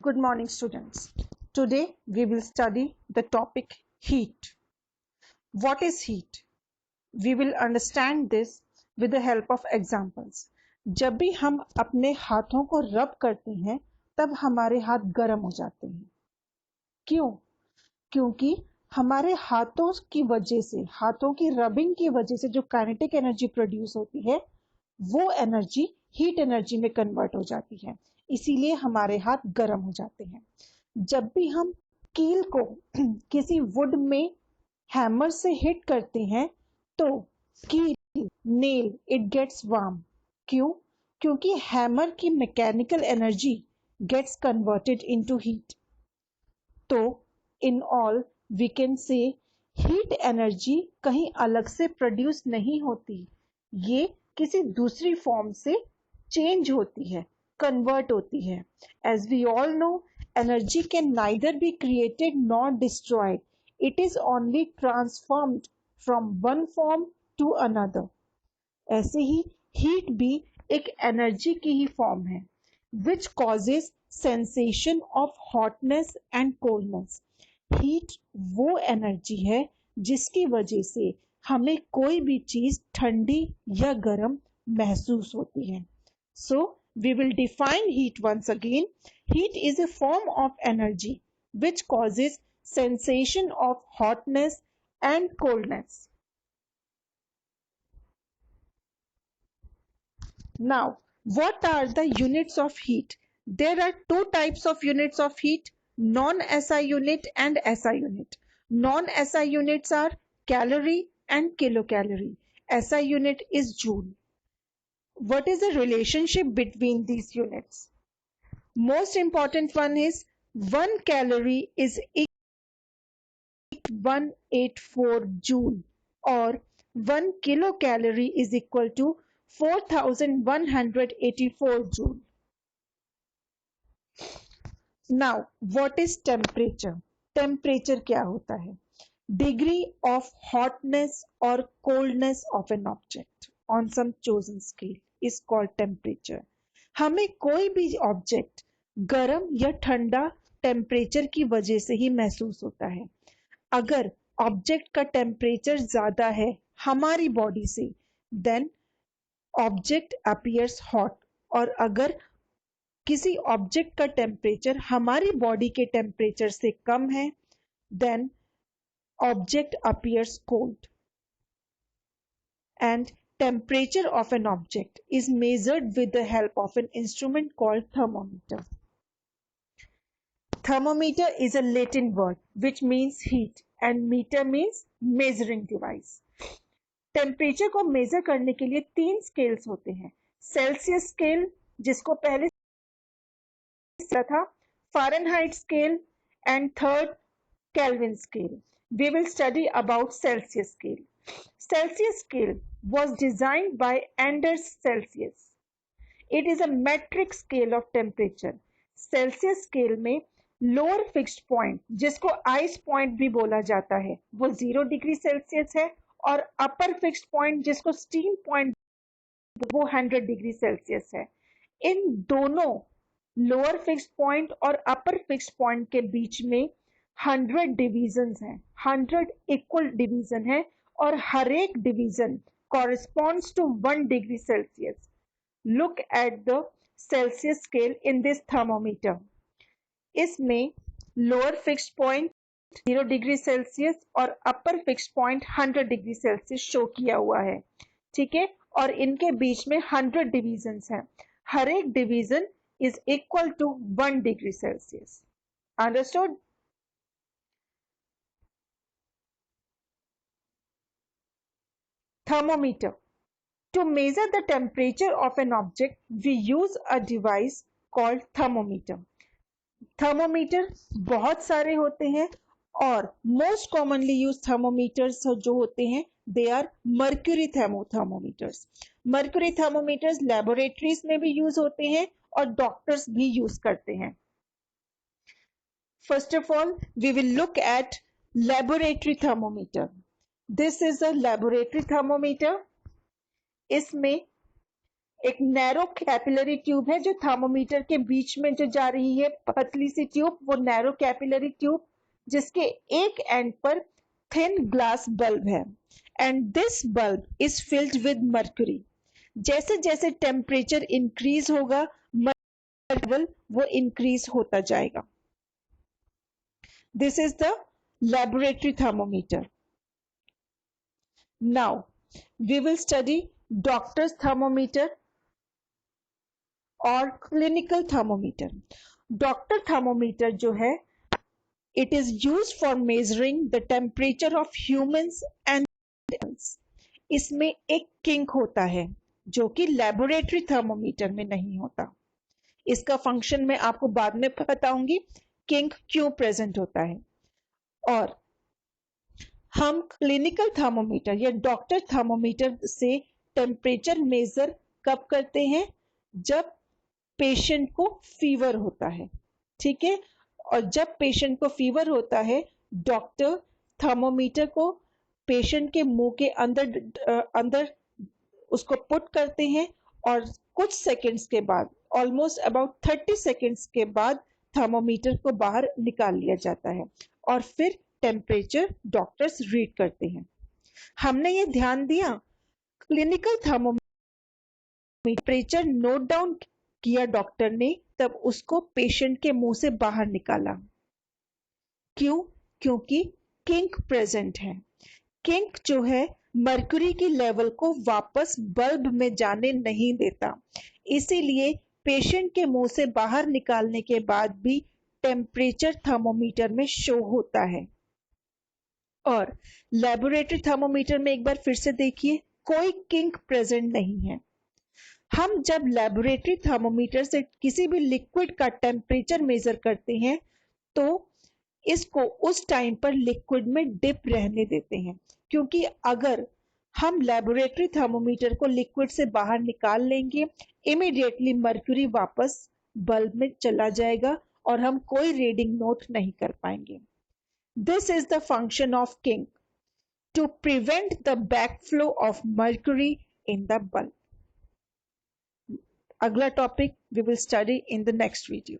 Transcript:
Good morning, students. Today we will study the topic heat. What is heat? We will understand this with the help of examples. जब भी हम अपने हाथों को रब करते हैं तब हमारे हाथ गर्म हो जाते हैं। क्यों? क्योंकि हमारे हाथों की वजह से, हाथों की रबिंग की वजह से जो काइनेटिक एनर्जी प्रोड्यूस होती है वो एनर्जी हीट एनर्जी में कन्वर्ट हो जाती है, इसीलिए हमारे हाथ गर्म हो जाते हैं। जब भी हम कील को किसी वुड में हैमर से हिट करते हैं तो कील नेल इट गेट्स वार्म। क्यों? क्योंकि हैमर की mechanical energy gets converted into heat. तो in all we can say heat energy कहीं अलग से प्रोड्यूस नहीं होती, ये किसी दूसरी फॉर्म से चेंज होती है, कन्वर्ट होती है। As we all know, energy can neither be created nor destroyed, it is only transformed from one form to another. ऐसे ही हीट भी एक एनर्जी की ही फॉर्म है which causes sensation of hotness and coldness. Heat वो energy है जिसकी वजह से हमें कोई भी चीज ठंडी या गर्म महसूस होती है। So we will define heat once again. Heat is a form of energy which causes sensation of hotness and coldness. Now, what are the units of heat? There are two types of units of heat, non-SI unit and SI unit. Non-SI units are calorie and kilocalorie. SI unit is joule. What is the relationship between these units? Most important one is 1 calorie is equal to 184 joule, or 1 kilocalorie is equal to 4184 joule. Now, what is temperature? Temperature क्या होता है? Degree of hotness or coldness of an object on some chosen scale is called temperature. हमें कोई भी object गर्म या ठंडा temperature की वजह से ही महसूस होता है। अगर ऑब्जेक्ट का टेम्परेचर ज्यादा है हमारी बॉडी से, देन ऑब्जेक्ट अपीयर्स हॉट, और अगर किसी ऑब्जेक्ट का टेम्परेचर हमारी बॉडी के टेम्परेचर से कम है, then object appears cold. And temperature of an object is measured with the help of an instrument called thermometer. Thermometer is a Latin word which means heat and meter means measuring device. Temperature को major करने के लिए 3 scales होते हैं। Celsius scale, जिसको पहले था, Fahrenheit scale, and third kelvin scale. We will study about Celsius scale. Celsius scale was designed by Anders Celsius. It is a metric scale of temperature. Celsius scale में lower fixed point, जिसको ice point भी बोला जाता है, वो 0 degree Celsius है, और upper fixed point, जिसको steam point, वो 100 डिग्री सेल्सियस है। इन दोनों lower fixed point और upper fixed point के बीच में 100 डिवीजन्स हैं, 100 इक्वल डिवीजन है, और हर एक division corresponds to 1 degree Celsius. Look at the Celsius scale in this thermometer. इसमें lower fixed point 0 degree Celsius और upper fixed point 100 degree Celsius show किया हुआ है, ठीक है, और इनके बीच में 100 डिवीजन्स हैं. हर एक division is equal to 1 degree Celsius. Understood? Thermometer. To measure the temperature of an object, we use a device called thermometer. Thermometer बहुत सारे होते हैं, और most commonly used thermometers जो होते हैं, they are mercury thermometers. Mercury thermometers laboratories में भी use होते हैं और doctors भी use करते हैं. First of all, we will look at laboratory thermometer. This is a laboratory thermometer. इसमें एक नैरो कैपिलरी ट्यूब है जो थर्मोमीटर के बीच में जो जा रही है, पतली सी ट्यूब, वो नैरो कैपिलरी ट्यूब, जिसके एक एंड पर थिन ग्लास बल्ब है, and this bulb is filled with mercury. जैसे जैसे टेम्परेचर इंक्रीज होगा, लेवल वो इंक्रीज होता जाएगा। This is the laboratory thermometer. Now we will study doctor's thermometer और clinical thermometer. Doctor thermometer जो है, it is used for measuring the temperature of humans and animals. इसमें एक किंक होता है जो कि लेबोरेटरी थर्मोमीटर में नहीं होता। इसका फंक्शन मैं आपको बाद में बताऊंगी, किंक क्यों प्रेजेंट होता है। और हम क्लिनिकल थर्मोमीटर या डॉक्टर थर्मोमीटर से टेम्परेचर मेजर कब करते हैं? जब पेशेंट को फीवर होता है, ठीक है। और जब पेशेंट को फीवर होता है, डॉक्टर थर्मोमीटर को पेशेंट के मुंह के अंदर उसको पुट करते हैं और कुछ सेकंड्स के बाद, ऑलमोस्ट अबाउट 30 सेकंड्स के बाद थर्मोमीटर को बाहर निकाल लिया जाता है और फिर टेम्परेचर डॉक्टर्स रीड करते हैं। हमने ये ध्यान दिया, clinical thermometer temperature note down किया डॉक्टर ने, तब उसको पेशेंट के मुंह से बाहर निकाला। क्यों? क्योंकि किंक प्रेजेंट है। किंक जो है मर्क्यूरी की लेवल को वापस बल्ब में जाने नहीं देता, इसीलिए पेशेंट के मुंह से बाहर निकालने के बाद भी टेम्परेचर थर्मोमीटर में शो होता है। और लेबोरेटरी थर्मोमीटर में एक बार फिर से देखिए, कोई किंक प्रेजेंट नहीं है। हम जब लेबोरेटरी थर्मोमीटर से किसी भी लिक्विड का टेम्परेचर मेजर करते हैं तो इसको उस टाइम पर लिक्विड में डिप रहने देते हैं, क्योंकि अगर हम लेबोरेटरी थर्मोमीटर को लिक्विड से बाहर निकाल लेंगे, इमीडिएटली मर्क्यूरी वापस बल्ब में चला जाएगा और हम कोई रीडिंग नोट नहीं कर पाएंगे। This is the function of kink, to prevent the backflow of mercury in the bulb. Agla topic we will study in the next video.